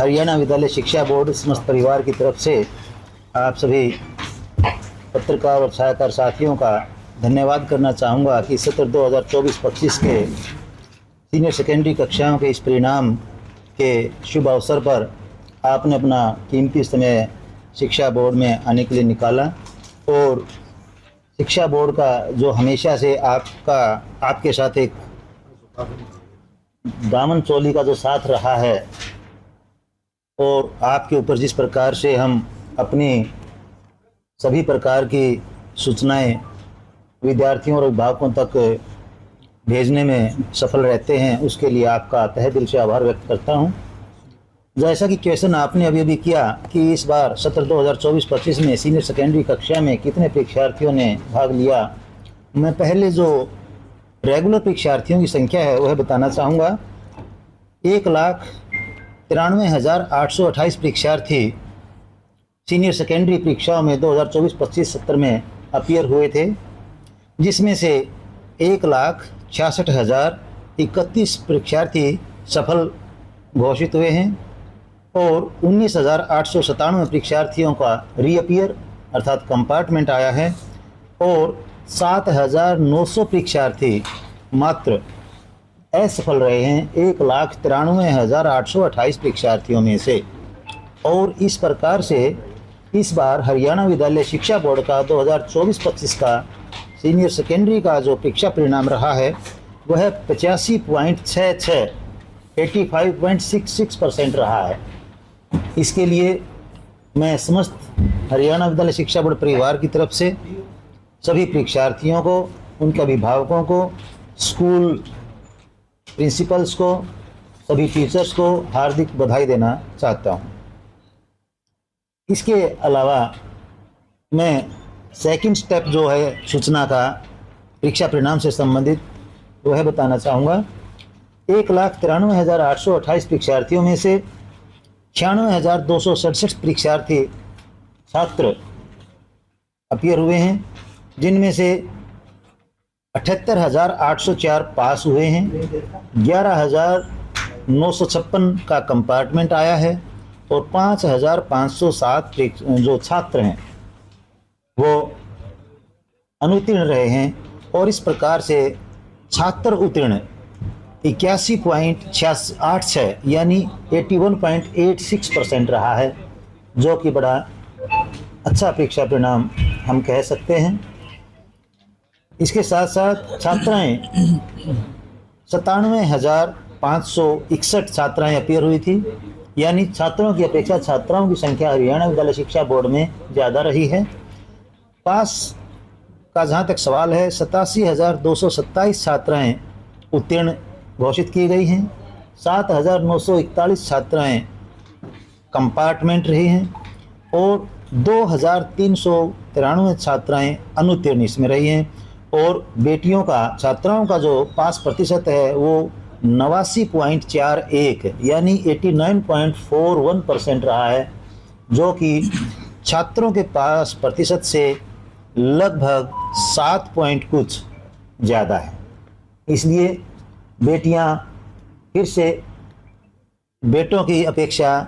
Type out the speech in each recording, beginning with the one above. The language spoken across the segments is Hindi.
हरियाणा विद्यालय शिक्षा बोर्ड समस्त परिवार की तरफ से आप सभी पत्रकार और छायाकार साथियों का धन्यवाद करना चाहूँगा कि सत्र 2024-25 के सीनियर सेकेंडरी कक्षाओं के इस परिणाम के शुभ अवसर पर आपने अपना कीमती समय शिक्षा बोर्ड में आने के लिए निकाला और शिक्षा बोर्ड का जो हमेशा से आपके साथ एक दामन चोली का जो साथ रहा है और आपके ऊपर जिस प्रकार से हम अपनी सभी प्रकार की सूचनाएं विद्यार्थियों और अभिभावकों तक भेजने में सफल रहते हैं, उसके लिए आपका तहे दिल से आभार व्यक्त करता हूं। जैसा कि क्वेश्चन आपने अभी किया कि इस बार सत्र 2024-25 में सीनियर सेकेंडरी कक्षा में कितने परीक्षार्थियों ने भाग लिया, मैं पहले जो रेगुलर परीक्षार्थियों की संख्या है वह बताना चाहूँगा। 1,93,828 परीक्षार्थी सीनियर सेकेंडरी परीक्षाओं में 2024-25 सत्र में अपीयर हुए थे, जिसमें से 1,66,031 परीक्षार्थी सफल घोषित हुए हैं और 19,897 परीक्षार्थियों का रीअपीयर अर्थात कंपार्टमेंट आया है और 7,900 परीक्षार्थी मात्र असफल रहे हैं 1,93,828 परीक्षार्थियों में से। और इस प्रकार से इस बार हरियाणा विद्यालय शिक्षा बोर्ड का 2024-25 का सीनियर सेकेंडरी का जो परीक्षा परिणाम रहा है वह 85.66 85.66% रहा है। इसके लिए मैं समस्त हरियाणा विद्यालय शिक्षा बोर्ड परिवार की तरफ से सभी परीक्षार्थियों को, उनके अभिभावकों को, स्कूल प्रिंसिपल्स को, सभी टीचर्स को हार्दिक बधाई देना चाहता हूं। इसके अलावा मैं सेकंड स्टेप जो है सूचना का परीक्षा परिणाम से संबंधित वह बताना चाहूँगा। 1,93,828 परीक्षार्थियों में से 96,267 परीक्षार्थी छात्र अपीयर हुए हैं, जिनमें से 78,804 पास हुए हैं, 11,956 का कंपार्टमेंट आया है और 5,507 जो छात्र हैं वो अनुत्तीर्ण रहे हैं। और इस प्रकार से छात्र उत्तीर्ण 81.86 यानी 81.86% रहा है, जो कि बड़ा अच्छा परीक्षा परिणाम हम कह सकते हैं। इसके साथ साथ छात्राएं 97,561 छात्राएं अपीयर हुई थी, यानी छात्रों की अपेक्षा छात्राओं की संख्या हरियाणा विद्यालय शिक्षा बोर्ड में ज़्यादा रही है। पास का जहाँ तक सवाल है 87,227 छात्राएं उत्तीर्ण घोषित की गई हैं, 7,941 छात्राएं कंपार्टमेंट रही हैं और 2,393 छात्राएं अनुत्तीर्ण इसमें रही हैं। और बेटियों का छात्राओं का जो पास प्रतिशत है वो 89.41 यानी 89.41% रहा है, जो कि छात्रों के पास प्रतिशत से लगभग 7 पॉइंट कुछ ज़्यादा है। इसलिए बेटियां फिर से बेटों की अपेक्षा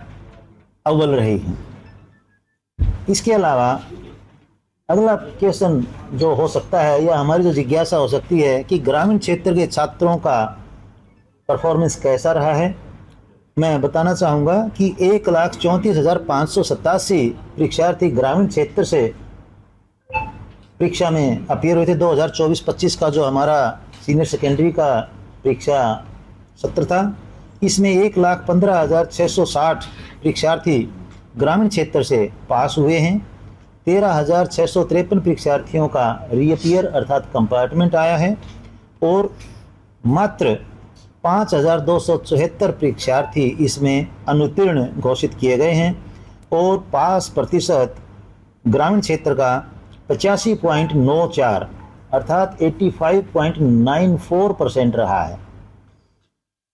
अव्वल रही हैं। इसके अलावा अगला क्वेश्चन जो हो सकता है या हमारी जो जिज्ञासा हो सकती है कि ग्रामीण क्षेत्र के छात्रों का परफॉर्मेंस कैसा रहा है, मैं बताना चाहूँगा कि 1,34,587 परीक्षार्थी ग्रामीण क्षेत्र से परीक्षा में अपीयर हुए थे। 2024-25 का जो हमारा सीनियर सेकेंडरी का परीक्षा सत्र था, इसमें 1,15,660 परीक्षार्थी ग्रामीण क्षेत्र से पास हुए हैं, 13,653 परीक्षार्थियों का रीअपीयर अर्थात कंपार्टमेंट आया है और मात्र 5,274 परीक्षार्थी इसमें अनुत्तीर्ण घोषित किए गए हैं और पास प्रतिशत ग्रामीण क्षेत्र का 85.94 अर्थात 85.94% रहा है।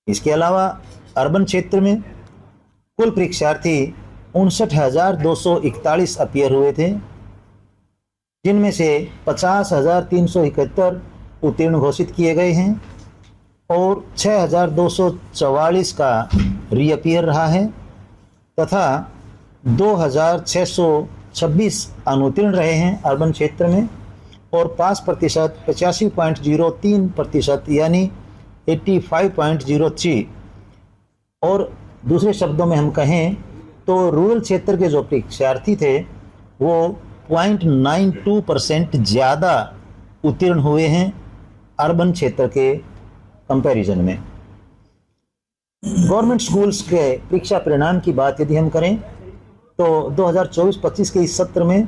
इसके अलावा अर्बन क्षेत्र में कुल परीक्षार्थी 59,241 अपीयर हुए थे, जिनमें से 50,371 उत्तीर्ण घोषित किए गए हैं और 6,244 का रीअपीयर रहा है तथा 2626 अनुत्तीर्ण रहे हैं अर्बन क्षेत्र में, और पास प्रतिशत 85.03% यानी 85.03। और दूसरे शब्दों में हम कहें तो रूरल क्षेत्र के जो परीक्षार्थी थे वो 0.92% ज़्यादा उत्तीर्ण हुए हैं अर्बन क्षेत्र के कंपैरिजन में। गवर्नमेंट स्कूल्स के परीक्षा परिणाम की बात यदि हम करें तो 2024-25 के इस सत्र में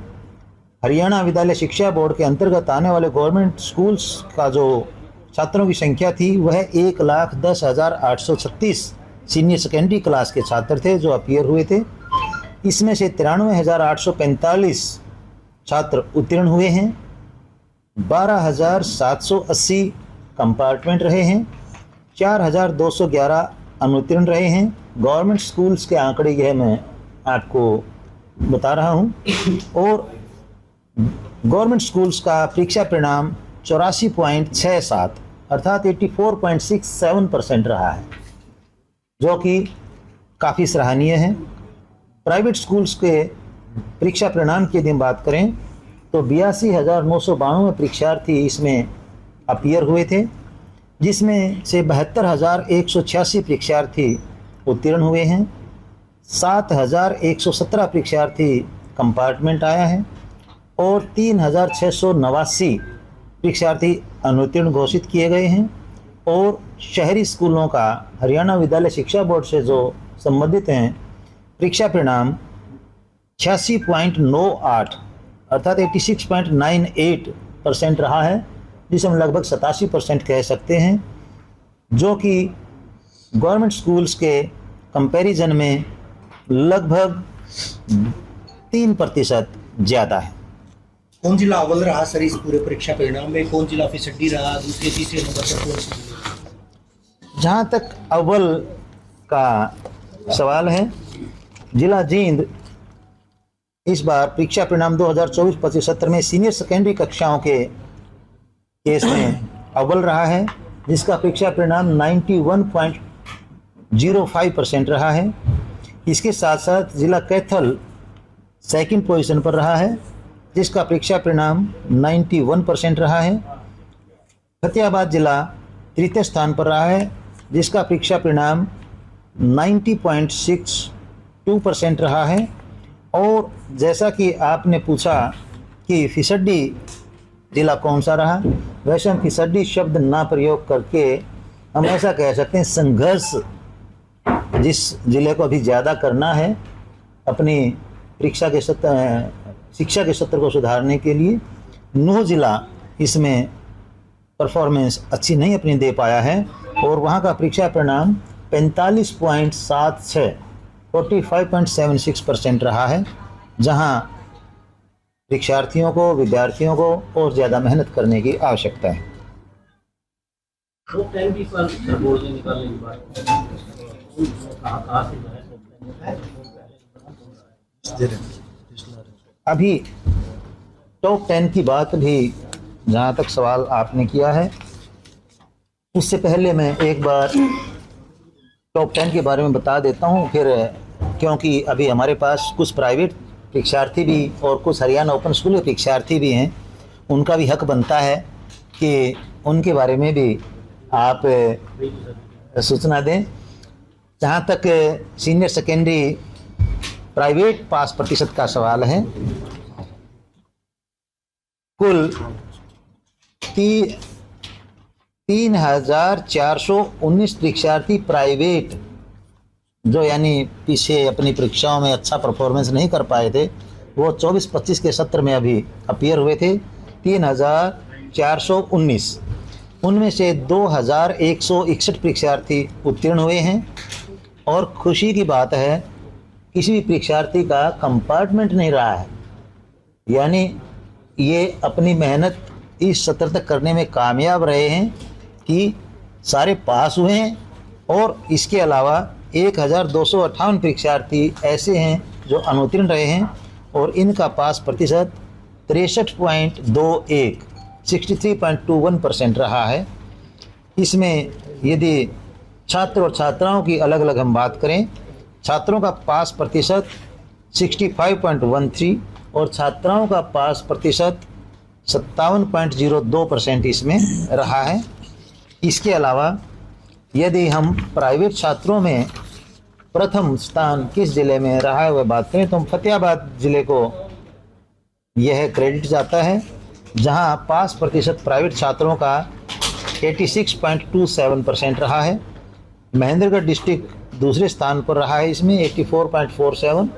हरियाणा विद्यालय शिक्षा बोर्ड के अंतर्गत आने वाले गवर्नमेंट स्कूल्स का जो छात्रों की संख्या थी वह 1,10,836 सीनियर सेकेंडरी क्लास के छात्र थे जो अपीयर हुए थे। इसमें से 93,845 छात्र उत्तीर्ण हुए हैं, 12,780 कंपार्टमेंट रहे हैं, 4,211 अनुत्तीर्ण रहे हैं। गवर्नमेंट स्कूल्स के आंकड़े यह मैं आपको बता रहा हूं। और गवर्नमेंट स्कूल्स का परीक्षा परिणाम 84.67 अर्थात 84.67% रहा है, जो कि काफ़ी सराहनीय है। प्राइवेट स्कूल्स के परीक्षा परिणाम की यदि हम बात करें तो 82,992 परीक्षार्थी इसमें अपीयर हुए थे, जिसमें से 72,186 परीक्षार्थी उत्तीर्ण हुए हैं, 7,117 परीक्षार्थी कंपार्टमेंट आया है और 3,689 परीक्षार्थी अनुत्तीर्ण घोषित किए गए हैं। और शहरी स्कूलों का हरियाणा विद्यालय शिक्षा बोर्ड से जो संबंधित हैं परीक्षा परिणाम 86.98 अर्थात 86.98% रहा है, जिसे हम लगभग 87% कह सकते हैं, जो कि गवर्नमेंट स्कूल्स के कंपैरिजन में लगभग 3% ज़्यादा है। कौन जिला अव्वल रहा सर इस पूरे परीक्षा परिणाम में? कौन जिला फिसड्डी रहा? दूसरे तीसरे नंबर पर कौन सा? जहाँ तक अव्वल का सवाल है, जिला जींद इस बार परीक्षा परिणाम 2024-25 सत्र में सीनियर सेकेंडरी कक्षाओं के केस में अव्वल रहा है, जिसका परीक्षा परिणाम 91.05% रहा है। इसके साथ साथ जिला कैथल सेकंड पोजीशन पर रहा है, जिसका परीक्षा परिणाम 91% रहा है। फतेहाबाद जिला तृतीय स्थान पर रहा है, जिसका परीक्षा परिणाम 90.62% रहा है। और जैसा कि आपने पूछा कि फिसड्डी जिला कौन सा रहा, वैसे हम फिसड्डी शब्द ना प्रयोग करके हम ऐसा कह सकते हैं संघर्ष जिस जिले को अभी ज़्यादा करना है अपनी परीक्षा के शिक्षा के सत्र को सुधारने के लिए, नूह जिला इसमें परफॉर्मेंस अच्छी नहीं अपनी दे पाया है और वहाँ का परीक्षा परिणाम 45.76 45.76% रहा है, जहाँ परीक्षार्थियों को विद्यार्थियों को और ज़्यादा मेहनत करने की आवश्यकता है। अभी टॉप 10 की बात भी जहाँ तक सवाल आपने किया है, उससे पहले मैं एक बार टॉप 10 के बारे में बता देता हूँ, फिर क्योंकि अभी हमारे पास कुछ प्राइवेट परीक्षार्थी भी और कुछ हरियाणा ओपन स्कूल के परीक्षार्थी भी हैं, उनका भी हक बनता है कि उनके बारे में भी आप सूचना दें। जहाँ तक सीनियर सेकेंडरी प्राइवेट पास प्रतिशत का सवाल है, कुल 3,419 परीक्षार्थी प्राइवेट जो यानी पीछे अपनी परीक्षाओं में अच्छा परफॉर्मेंस नहीं कर पाए थे, वो 24-25 के सत्र में अभी अपीयर हुए थे 3,419। उनमें से 2,161 परीक्षार्थी उत्तीर्ण हुए हैं। और खुशी की बात है, किसी भी परीक्षार्थी का कंपार्टमेंट नहीं रहा है, यानी ये अपनी मेहनत इस सत्र तक करने में कामयाब रहे हैं कि सारे पास हुए हैं। और इसके अलावा 1,258 परीक्षार्थी ऐसे हैं जो अनुत्तीर्ण रहे हैं और इनका पास प्रतिशत 63.21 63.21% रहा है। इसमें यदि छात्र और छात्राओं की अलग अलग हम बात करें छात्रों का पास प्रतिशत 65.13 और छात्राओं का पास प्रतिशत 57.02% इसमें रहा है। इसके अलावा यदि हम प्राइवेट छात्रों में प्रथम स्थान किस ज़िले में रहा है वह बात करें तो हम फतेहाबाद ज़िले को यह क्रेडिट जाता है, जहां पास प्रतिशत प्राइवेट छात्रों का 86.27% रहा है। महेंद्रगढ़ डिस्ट्रिक्ट दूसरे स्थान पर रहा है इसमें 84.47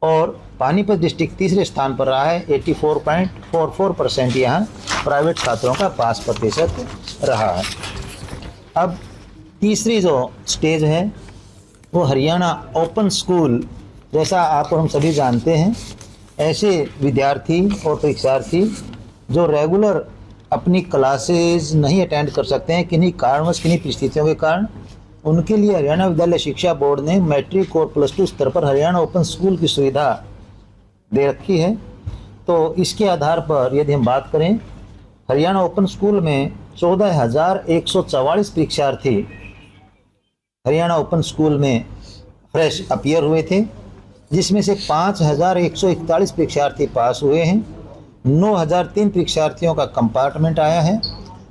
और पानीपत डिस्ट्रिक्ट तीसरे स्थान पर रहा है 84.44%। यहाँ प्राइवेट छात्रों का पास प्रतिशत रहा है। अब तीसरी जो स्टेज है वो हरियाणा ओपन स्कूल। जैसा आप हम सभी जानते हैं, ऐसे विद्यार्थी और परीक्षार्थी जो रेगुलर अपनी क्लासेस नहीं अटेंड कर सकते हैं किन्हीं कारणवश, किन्हीं परिस्थितियों के कारण, उनके लिए हरियाणा विद्यालय शिक्षा बोर्ड ने मैट्रिक और +2 स्तर पर हरियाणा ओपन स्कूल की सुविधा दे रखी है। तो इसके आधार पर यदि हम बात करें, हरियाणा ओपन स्कूल में 14,144 परीक्षार्थी हरियाणा ओपन स्कूल में फ्रेश अपीयर हुए थे, जिसमें से 5,141 परीक्षार्थी पास हुए हैं। 9,003 परीक्षार्थियों का कंपार्टमेंट आया है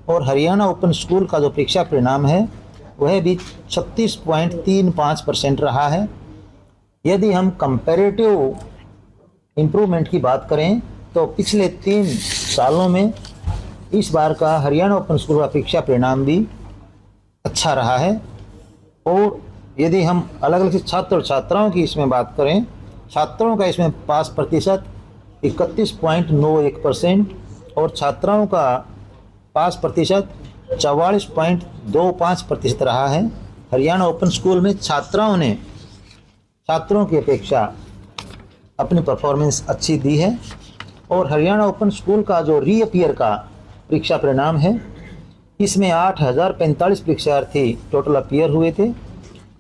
और हरियाणा ओपन स्कूल का जो परीक्षा परिणाम है वह भी 36.35% रहा है। यदि हम कंपैरेटिव इम्प्रूवमेंट की बात करें तो पिछले 3 सालों में इस बार का हरियाणा ओपन स्कूल का परीक्षा परिणाम भी अच्छा रहा है। और यदि हम अलग अलग छात्र और छात्राओं की इसमें बात करें, छात्रों का इसमें पास प्रतिशत 31.91% और छात्राओं का पास प्रतिशत 44.25% रहा है। हरियाणा ओपन स्कूल में छात्रों की अपेक्षा अपनी परफॉर्मेंस अच्छी दी है। और हरियाणा ओपन स्कूल का जो रीअपीयर का परीक्षा परिणाम है, इसमें 8,045 परीक्षार्थी टोटल अपीयर हुए थे,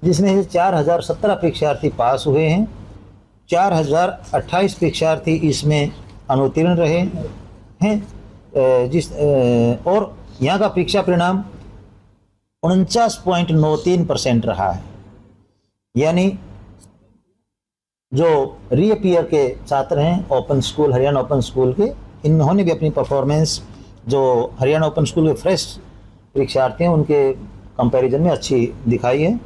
जिसमें से 4,017 परीक्षार्थी पास हुए हैं, 4,028 परीक्षार्थी इसमें अनुत्तीर्ण रहे हैं। और यहाँ का परीक्षा परिणाम 49.93% रहा है। यानी जो रीअपीयर के छात्र हैं open school, Haryana open school के, इन्होंने भी अपनी परफॉर्मेंस जो हरियाणा ओपन स्कूल के फ्रेश परीक्षार्थी हैं उनके कंपैरिजन में अच्छी दिखाई है।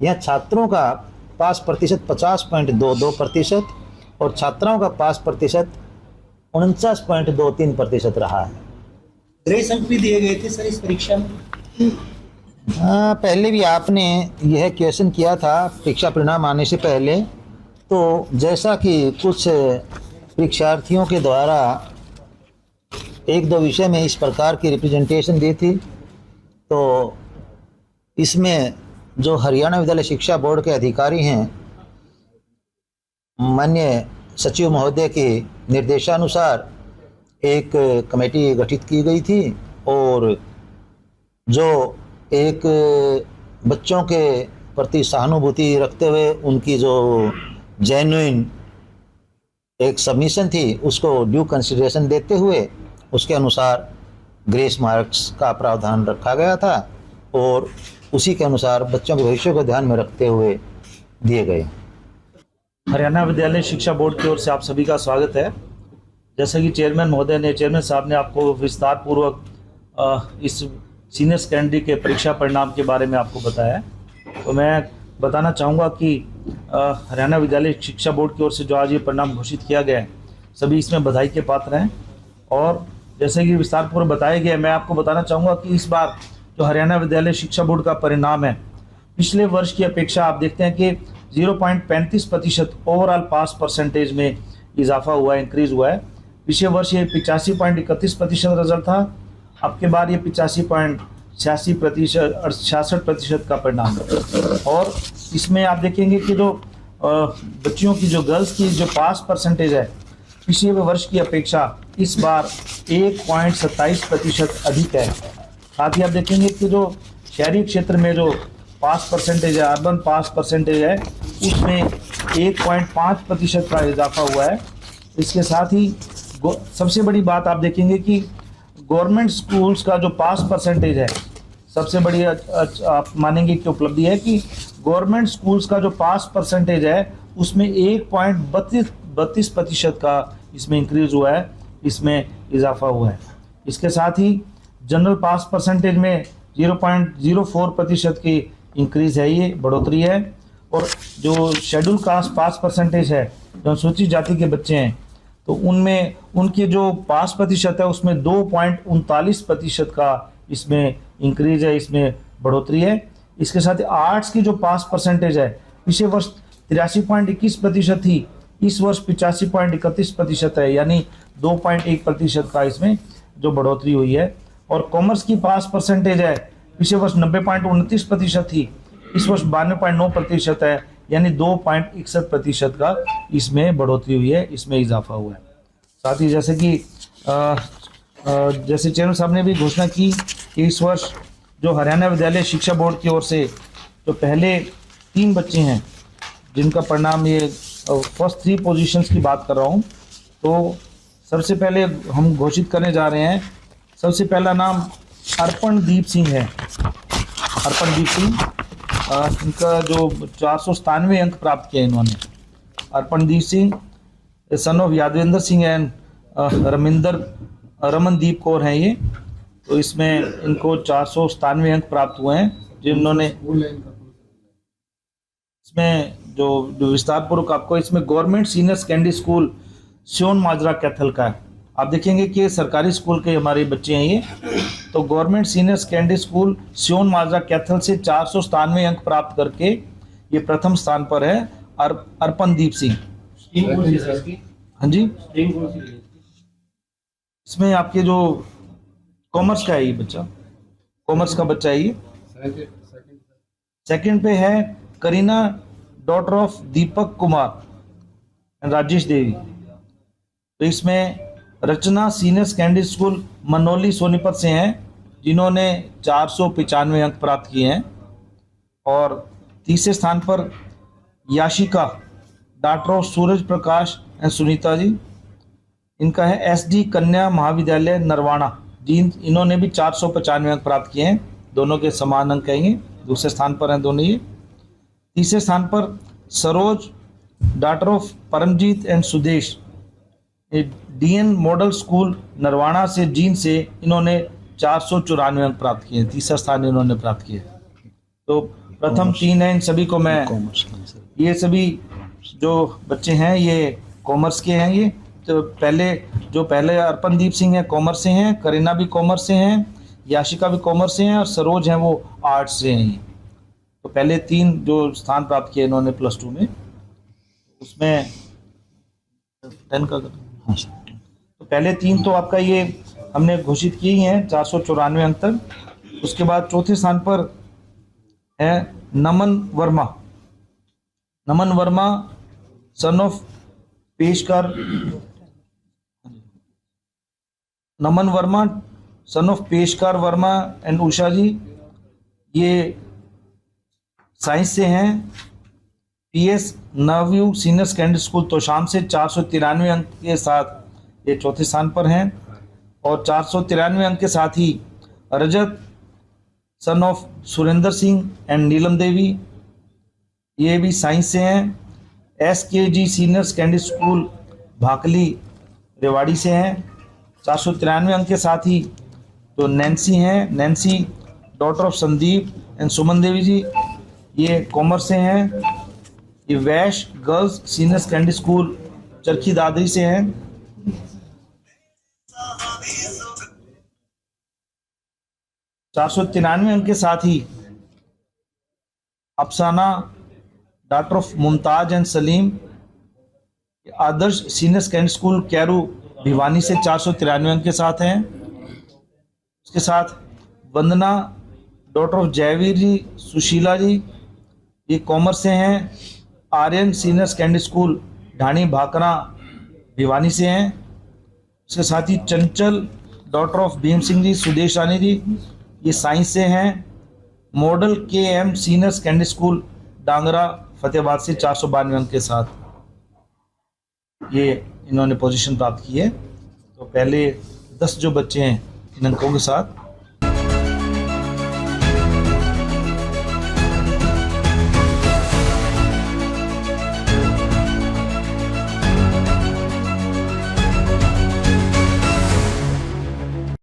यहाँ छात्रों का पास प्रतिशत 50.22% और छात्राओं का पास प्रतिशत 49.23% रहा है। ग्रेस अंक भी दिए गए थे सर इस परीक्षा में? हाँ, पहले भी आपने यह क्वेश्चन किया था परीक्षा परिणाम आने से पहले। तो जैसा कि कुछ परीक्षार्थियों के द्वारा 1-2 विषय में इस प्रकार की रिप्रेजेंटेशन दी थी, तो इसमें जो हरियाणा विद्यालय शिक्षा बोर्ड के अधिकारी हैं, माननीय सचिव महोदय के निर्देशानुसार एक कमेटी गठित की गई थी और जो एक बच्चों के प्रति सहानुभूति रखते हुए उनकी जो जेन्युइन एक सबमिशन थी उसको ड्यू कंसिडरेशन देते हुए उसके अनुसार ग्रेस मार्क्स का प्रावधान रखा गया था और उसी के अनुसार बच्चों के भविष्य को ध्यान में रखते हुए दिए गए। हरियाणा विद्यालय शिक्षा बोर्ड की ओर से आप सभी का स्वागत है। जैसा कि चेयरमैन साहब ने आपको विस्तार पूर्वक इस सीनियर सेकेंडरी के परीक्षा परिणाम के बारे में आपको बताया है, तो मैं बताना चाहूँगा कि हरियाणा विद्यालय शिक्षा बोर्ड की ओर से जो आज ये परिणाम घोषित किया गया है, सभी इसमें बधाई के पात्र हैं। और जैसे कि विस्तार पूर्वक बताया गया, मैं आपको बताना चाहूँगा कि इस बार जो हरियाणा विद्यालय शिक्षा बोर्ड का परिणाम है, पिछले वर्ष की अपेक्षा आप देखते हैं कि 0.35% ओवरऑल पास परसेंटेज में इजाफा हुआ है, इंक्रीज हुआ है। पिछले वर्ष ये 85.31% रिजल्ट था, अब के बाद ये 85.66% का परिणाम है। और इसमें आप देखेंगे कि जो बच्चियों की, जो गर्ल्स की जो पास परसेंटेज है, पिछले वर्ष की अपेक्षा इस बार 1.27% अधिक है। साथ ही आप देखेंगे कि जो शहरी क्षेत्र में जो पास परसेंटेज है, अर्बन पास परसेंटेज है, उसमें 1.5% का इजाफा हुआ है। इसके साथ ही सबसे बड़ी बात आप देखेंगे कि गवर्नमेंट स्कूल्स का जो पास परसेंटेज है, सबसे बड़ी आप मानेंगे कि उपलब्धि है कि गवर्नमेंट स्कूल्स का जो पास परसेंटेज है उसमें 1.32% का इसमें इंक्रीज हुआ है, इसमें इजाफा हुआ है। इसके साथ ही जनरल पास परसेंटेज में 0.04% की इंक्रीज है, ये बढ़ोतरी है। और जो शेड्यूल कास्ट पास परसेंटेज है, जो अनुसूचित जाति के बच्चे हैं, तो उनमें उनके जो पास प्रतिशत है उसमें 2.39% का इसमें इंक्रीज है, इसमें बढ़ोतरी है। इसके साथ ही आर्ट्स की जो पास परसेंटेज है पिछले वर्ष 83.21% थी, इस वर्ष 85.31% है, यानी 2.1% का इसमें जो बढ़ोतरी हुई है। और कॉमर्स की पास परसेंटेज है पिछले वर्ष 90.29% थी, इस वर्ष 92.9% है, यानी 2.61% का इसमें बढ़ोतरी हुई है, इसमें इजाफा हुआ है। साथ ही जैसे कि जैसे चेयरमैन साहब ने भी घोषणा की कि इस वर्ष जो हरियाणा विद्यालय शिक्षा बोर्ड की ओर से जो पहले 3 बच्चे हैं जिनका परिणाम, ये फर्स्ट 3 पोजीशंस की बात कर रहा हूँ, तो सबसे पहले हम घोषित करने जा रहे हैं। सबसे पहला नाम अर्पणदीप सिंह है। अर्पणदीप सिंह, इनका जो 497 अंक प्राप्त किए इन्होंने। Arpandeep Singh son of Yadvendra Singh and Ramandeep Kaur हैं ये, तो इसमें इनको 497 अंक प्राप्त हुए हैं, जिन्होंने इसमें जो विस्तार पूर्वक आपको इसमें गवर्नमेंट सीनियर सेकेंडरी स्कूल सियोन माजरा कैथल का है। आप देखेंगे कि सरकारी स्कूल के हमारे बच्चे हैं ये, तो गवर्नमेंट सीनियर सेकेंडरी स्कूल सियोन माजरा कैथल से 497 अंक प्राप्त करके ये प्रथम स्थान पर है अर्पणदीप सिंह। हाँ जी, इसमें आपके जो कॉमर्स का है ये बच्चा, कॉमर्स का बच्चा है ये। सेकंड पे है करीना डॉटर ऑफ दीपक कुमार राजेश देवी, तो इसमें रचना senior secondary school Manoli Sonipat से हैं, जिन्होंने 495 अंक प्राप्त किए हैं। और तीसरे स्थान पर Yashika daughter of Suraj Prakash and Sunita ji, इनका है एसडी कन्या महाविद्यालय नरवाना जी, इन्होंने भी 495 अंक प्राप्त किए हैं, दोनों के समान अंक कहेंगे, दूसरे स्थान पर हैं दोनों ये। तीसरे स्थान पर Saroj daughter of Paramjeet and Sudesh DN model school Narwana से जीन से, इन्होंने 494 अंक प्राप्त किए, तीसरा स्थान इन्होंने प्राप्त किया। तो प्रथम 3 हैं, इन सभी को मैं, ये सभी जो बच्चे हैं ये कॉमर्स के हैं। ये तो पहले अर्पणदीप सिंह हैं कॉमर्स से हैं, करीना भी कॉमर्स से हैं, याशिका भी कॉमर्स से हैं, और सरोज हैं वो आर्ट्स से हैं। तो पहले 3 जो स्थान प्राप्त किए इन्होंने +2 में, उसमें 10 का तो पहले 3 तो आपका ये हमने घोषित किए ही हैं 494 अंक तक। उसके बाद चौथे स्थान पर है Naman Verma. Naman Verma son of Peshkar, Naman Verma son of Peshkar Verma and Usha ji, ये साइंस से हैं। पीएस नवयू सीनियर सेकेंडरी स्कूल तोशाम से 493 अंक के साथ ये चौथे स्थान पर हैं। और 493 अंक के साथ ही Rajat son of Surendra Singh and Neelam Devi, ये भी साइंस से हैं। SKG senior secondary school Bhakli Rewari से हैं, 493 अंक के साथ ही। तो नैन्सी हैं, Nancy daughter of Sandeep and Suman Devi ji, ये कॉमर्स से हैं। ये Vaish girls senior secondary school Charkhi Dadri से हैं। 493 अंक के साथ ही Afsana daughter of Mumtaz and Salim Adarsh senior secondary school Kairu Bhiwani से 493 अंक के साथ हैं। उसके साथ वंदना डॉटर ऑफ जयवीर जी सुशीला जी, ये कॉमर्स से हैं। आर्यन सीनियर सेकेंडरी स्कूल ढाणी भाकरा भिवानी से हैं। उसके साथ ही चंचल डॉटर ऑफ भीम सिंह जी सुदेश रानी जी, ये साइंस से हैं। Model KM senior secondary school Dangra Fatehabad से 492 अंक के साथ ये इन्होंने पोजीशन प्राप्त की है। तो पहले 10 जो बच्चे हैं इन अंकों के साथ